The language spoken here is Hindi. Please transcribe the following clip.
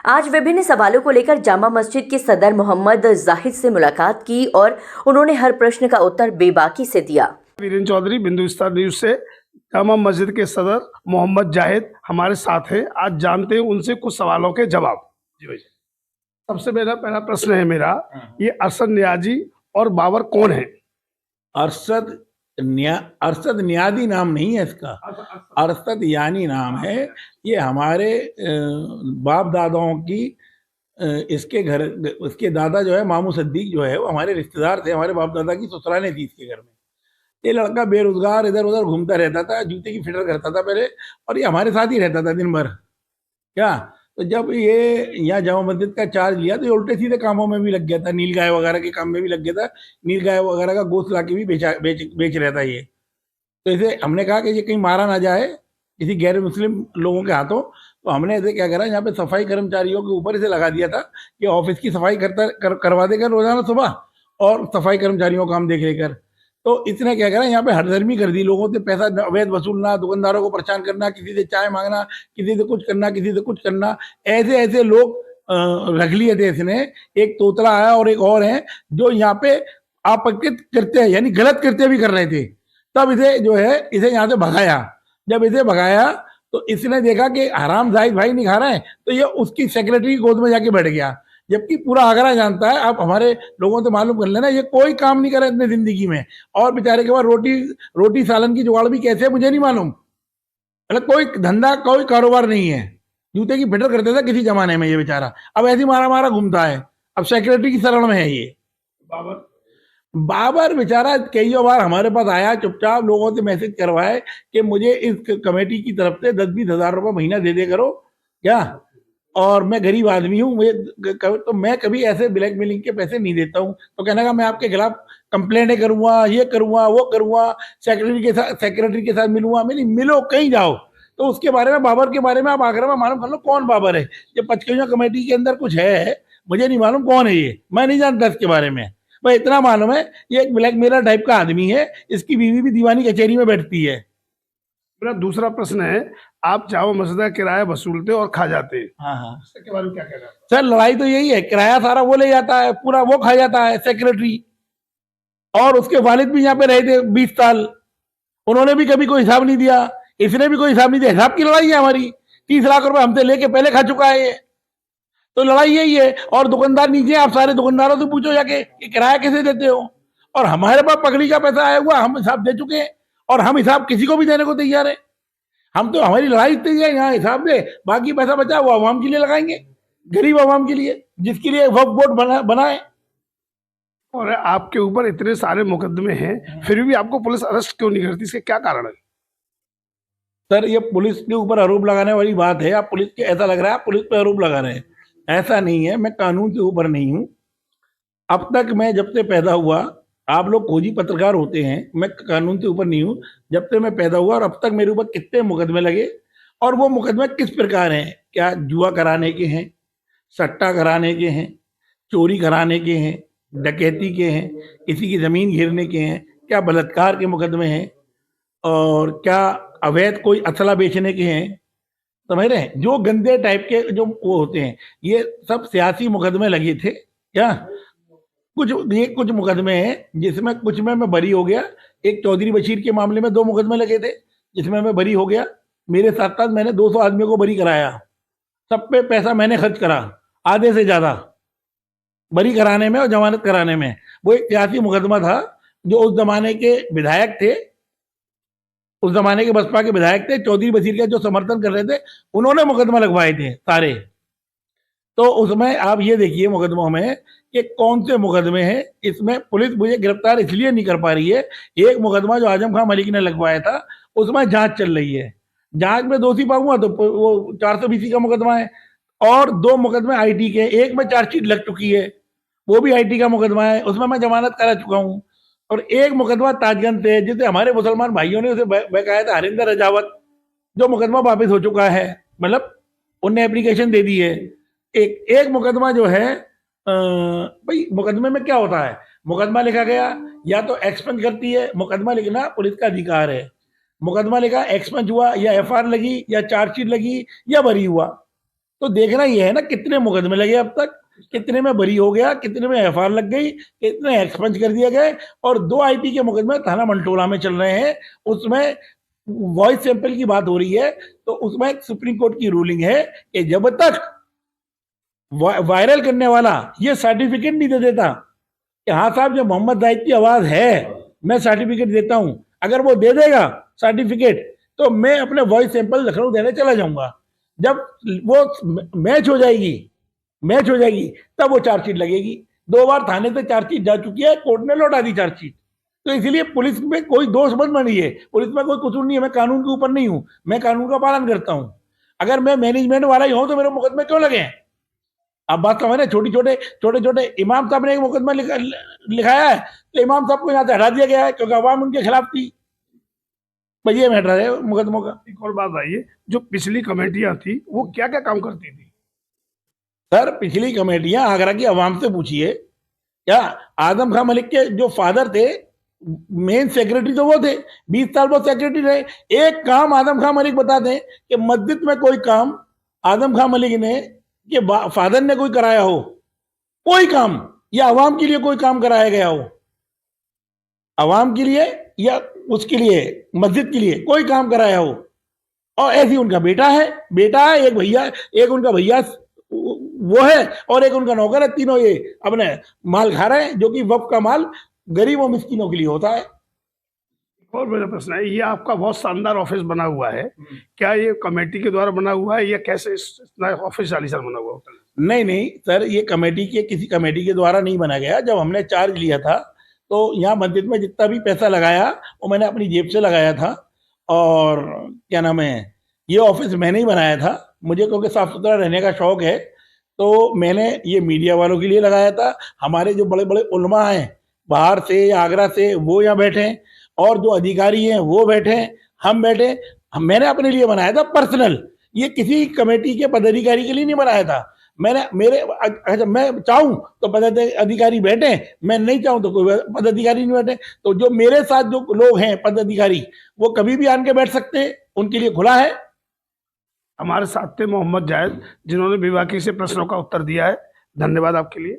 आज विभिन्न सवालों को लेकर जामा मस्जिद के सदर मोहम्मद जाहिद से मुलाकात की और उन्होंने हर प्रश्न का उत्तर बेबाकी से दिया। वीरेंद्र चौधरी, बिंदुस्तार न्यूज से। जामा मस्जिद के सदर मोहम्मद जाहिद हमारे साथ हैं। आज जानते हैं उनसे कुछ सवालों के जवाब। जी भाई, सबसे पहला प्रश्न है मेरा, ये अरशद नियाजी और बाबर कौन है? अरशद नियादी नाम नहीं है इसका, अरशद यानी नाम है। ये हमारे बाप दादाओं की इसके घर, इसके दादा जो है मामू सद्दीक जो है वो हमारे रिश्तेदार थे, हमारे बाप दादा की ससुरालें थी इसके घर में। ये लड़का बेरोजगार इधर उधर घूमता रहता था, जूते की फिटर करता था पहले, और ये हमारे साथ ही रहता था दिन भर। क्या तो जब ये यहाँ जामा मस्जिद का चार्ज लिया तो ये उल्टे सीधे कामों में भी लग गया था, नील गाय वगैरह के काम में भी लग गया था। नील गाय वगैरह का गोश्त ला के भी बेच रहा था ये। तो इसे हमने कहा कि ये कहीं मारा ना जाए किसी गैर मुस्लिम लोगों के हाथों, तो हमने इसे क्या करा, यहाँ पे सफाई कर्मचारियों के ऊपर इसे लगा दिया था कि ऑफिस की सफाई करवा देकर रोजाना सुबह, और सफाई कर्मचारियों का काम देख लेकर। तो इसने क्या करा, यहाँ पे हरदर्मी कर दी, लोगों से पैसा अवैध वसूलना, दुकानदारों को परेशान करना, किसी से चाय मांगना, किसी से कुछ करना, किसी से कुछ करना। ऐसे ऐसे लोग रख लिए थे इसने। एक तोतला आया और एक और है जो यहाँ पे आपकृत करते हैं, यानी गलत कृत्य भी कर रहे थे। तब इसे जो है इसे यहाँ से भगाया। जब इसे भगाया तो इसने देखा कि हराम जाहिद भाई नहीं खा रहे हैं, तो ये उसकी सेक्रेटरी की गोद में जाके बैठ गया। जबकि पूरा आगरा जानता है, आप हमारे लोगों से मालूम कर लेना, ये कोई काम नहीं करे अपनी जिंदगी में, और बेचारे के बाद रोटी सालन की जुगाड़ भी कैसे मुझे नहीं मालूम। मतलब कोई धंधा कोई कारोबार नहीं है। जूते की फिटर करते थे किसी जमाने में ये बेचारा, अब ऐसी मारा घूमता है, अब सेक्रेटरी की शरण में है ये। बाबर बेचारा कई बार हमारे पास आया, चुपचाप लोगों से मैसेज करवाए कि मुझे इस कमेटी की तरफ से 10-20 हज़ार रुपये महीना दे दे करो क्या, और मैं गरीब आदमी हूँ, तो मैं कभी ऐसे ब्लैकमेलिंग के पैसे नहीं देता हूँ। तो कहने का मैं आपके खिलाफ कंप्लेंट करूंगा, ये करूंगा, वो करूंगा, सेक्रेटरी के साथ मिलूंगा। मैं नहीं, मिलो कहीं जाओ। तो उसके बारे में, बाबर के बारे में आप आगरा में मालूम कर लो कौन बाबर है। ये पचकैया कमेटी के अंदर कुछ है, मुझे नहीं मालूम कौन है ये, मैं नहीं जानता इसके बारे में। भाई इतना मालूम है ये एक ब्लैकमेलर टाइप का आदमी है, इसकी बीवी भी दीवानी कचहरी में बैठती है। मेरा दूसरा प्रश्न है, आप जामा मस्जिद का किराया वसूलते और खा जाते हैं। हाँ, इसके बारे में क्या कहना है? सर लड़ाई तो यही है, किराया सारा वो ले जाता है, पूरा वो खा जाता है सेक्रेटरी। और उसके वालिद भी यहाँ पे रहे थे 20 साल, उन्होंने भी कभी कोई हिसाब नहीं दिया, इसने भी कोई हिसाब नहीं दिया। हिसाब की लड़ाई है हमारी। 30 लाख रुपए हमसे लेके पहले खा चुका है ये। तो लड़ाई यही है। और दुकानदार नीचे, आप सारे दुकानदारों से पूछो जाके कि किराया कैसे देते हो। और हमारे पास पकड़ी का पैसा आया हुआ, हम हिसाब दे चुके हैं, और हम हिसाब किसी को भी देने को तैयार है। हम तो, हमारी लड़ाई इतनी है, यहाँ हिसाब दे, बाकी पैसा बचा वो आवाम के लिए लगाएंगे, गरीब आवाम के लिए, जिसके लिए वक्फ बोर्ड बनाए। और आपके ऊपर इतने सारे मुकदमे हैं, फिर भी आपको पुलिस अरेस्ट क्यों नहीं करती? इसके क्या कारण है? सर ये पुलिस के ऊपर आरोप लगाने वाली बात है। आप पुलिस के, ऐसा लग रहा है आप पुलिस पे आरोप लगा रहे हैं, ऐसा नहीं है। मैं कानून के ऊपर नहीं हूँ। अब तक मैं जब से पैदा हुआ, आप लोग खोजी पत्रकार होते हैं, मैं कानून के ऊपर नहीं हूँ। जब से मैं पैदा हुआ और अब तक मेरे ऊपर कितने मुकदमे लगे, और वो मुकदमे किस प्रकार हैं, क्या जुआ कराने के हैं, सट्टा कराने के हैं, चोरी कराने के हैं, डकैती के हैं, किसी की ज़मीन घेरने के हैं, क्या बलात्कार के मुकदमे हैं, और क्या अवैध कोई असला बेचने के हैं। समझ रहे हैं, जो गंदे टाइप के जो वो होते हैं, ये सब सियासी मुकदमे लगे थे क्या। कुछ मुकदमे हैं जिसमें कुछ में मैं बरी हो गया। एक चौधरी बशीर के मामले में 2 मुकदमे लगे थे जिसमें मैं बरी हो गया। मेरे साथ साथ मैंने 200 आदमियों को बरी कराया, सब पे पैसा मैंने खर्च करा, आधे से ज्यादा बरी कराने में और जमानत कराने में। वो एक सियासी मुकदमा था, जो उस जमाने के विधायक थे, उस जमाने के बसपा के विधायक थे, चौधरी बशीर का जो समर्थन कर रहे थे, उन्होंने मुकदमा लगवाए थे सारे। तो उसमें आप ये देखिए मुकदमों में कि कौन से मुकदमे हैं। इसमें पुलिस मुझे गिरफ्तार इसलिए नहीं कर पा रही है। एक मुकदमा जो आजम खान मलिक ने लगवाया था, उसमें जांच चल रही है, जांच में दोषी पाऊंगा तो वो 420 का मुकदमा है। और 2 मुकदमे आईटी के, एक में चार्जशीट लग चुकी है, वो भी आईटी का मुकदमा है, उसमें मैं जमानत करा चुका हूँ। और एक मुकदमा ताजगंज से, जिसे हमारे मुसलमान भाइयों ने उसे बकाया था, हरिंदर रजावत, जो मुकदमा वापस हो चुका है, मतलब उनने एप्लीकेशन दे दी है। एक मुकदमा जो है, भाई मुकदमे में क्या होता है, मुकदमा लिखा गया, या तो एक्सपेंस करती है, मुकदमा लिखना पुलिस का अधिकार है। मुकदमा लिखा, एक्सपेंस हुआ, या एफआईआर लगी, या चार्जशीट लगी, या बरी हुआ, तो देखना ये है ना कितने मुकदमे लगे अब तक, कितने में बरी हो गया, कितने में एफआईआर लग गई, कितने एक्सपंज कर दिए गए। और 2 आईपी के मुकदमे थाना मंटोला में चल रहे हैं, उसमें वॉइस सैंपल की बात हो रही है। तो उसमें सुप्रीम कोर्ट की रूलिंग है कि जब तक वायरल करने वाला ये सर्टिफिकेट नहीं दे देता कि हाँ साहब जो मोहम्मद जाहिद की आवाज है, मैं सर्टिफिकेट देता हूं, अगर वो दे देगा सर्टिफिकेट तो मैं अपने वॉइस सैंपल लखनऊ देने चला जाऊंगा। जब वो मैच हो जाएगी तब वो चार्जशीट लगेगी। 2 बार थाने से चार्जशीट जा चुकी है, कोर्ट ने लौटा दी चार्जशीट। तो इसलिए पुलिस में कोई दोष मत मानिए, पुलिस में कोई कसूर नहीं है, मैं कानून के ऊपर नहीं हूं, मैं कानून का पालन करता हूं। अगर मैं मैनेजमेंट वाला ही हूं तो मेरे मुकदमे क्यों लगे हैं? अब बात समझ रहे, छोटे छोटे इमाम साहब ने एक मुकदमा लिखाया है तो इमाम साहब को यहाँ से हटा दिया गया है क्योंकि अवाम उनके खिलाफ थी। भाई ये मैटर है मुकदमों का। एक और बात आइए, जो पिछली कमेटियां थी वो क्या क्या काम करती थी? सर पिछली कमेटियां आगरा की आवाम से पूछिए। क्या आजम खान मलिक के जो फादर थे, मेन सेक्रेटरी तो वो थे, 20 साल वो सेक्रेटरी रहे। एक काम आजम खान मलिक बता दें कि मस्जिद में कोई काम आजम खान मलिक ने कि फादर ने कोई कराया हो, कोई काम, या अवाम के लिए कोई काम कराया गया हो, अवाम के लिए या उसके लिए मस्जिद के लिए कोई काम कराया हो। और ऐसे उनका बेटा है, एक भैया, एक उनका भैया वो है और एक उनका नौकर है। तीनों ये अपने माल खा रहे हैं जो कि वक्फ का माल गरीब और मिस्किनों के लिए होता है। और मेरा प्रश्न है, ये आपका बहुत शानदार ऑफिस बना हुआ है, क्या ये कमेटी के द्वारा बना हुआ है या कैसे इतना ऑफिस आलीशान बना हुआ होता है? नहीं सर, ये किसी कमेटी के द्वारा नहीं बना गया। जब हमने चार्ज लिया था तो यहाँ मस्जिद में जितना भी पैसा लगाया वो मैंने अपनी जेब से लगाया था। और क्या नाम है, ये ऑफिस मैंने ही बनाया था। मुझे क्योंकि साफ सुथरा रहने का शौक है तो मैंने ये मीडिया वालों के लिए लगाया था। हमारे जो बड़े बड़े उलमा हैं बाहर से या आगरा से वो यहाँ बैठे हैं और जो अधिकारी हैं वो बैठे हैं, हम बैठे। मैंने अपने लिए बनाया था पर्सनल, ये किसी कमेटी के पदाधिकारी के लिए नहीं बनाया था। मैं चाहूं तो पदाधिकारी बैठे, मैं नहीं चाहूं तो कोई पदाधिकारी नहीं बैठे। तो जो मेरे साथ जो लोग हैं पदाधिकारी वो कभी भी आन के बैठ सकते हैं, उनके लिए खुला है। हमारे साथ थे मोहम्मद जाहिद, जिन्होंने बेबाकी से प्रश्नों का उत्तर दिया है। धन्यवाद आपके लिए।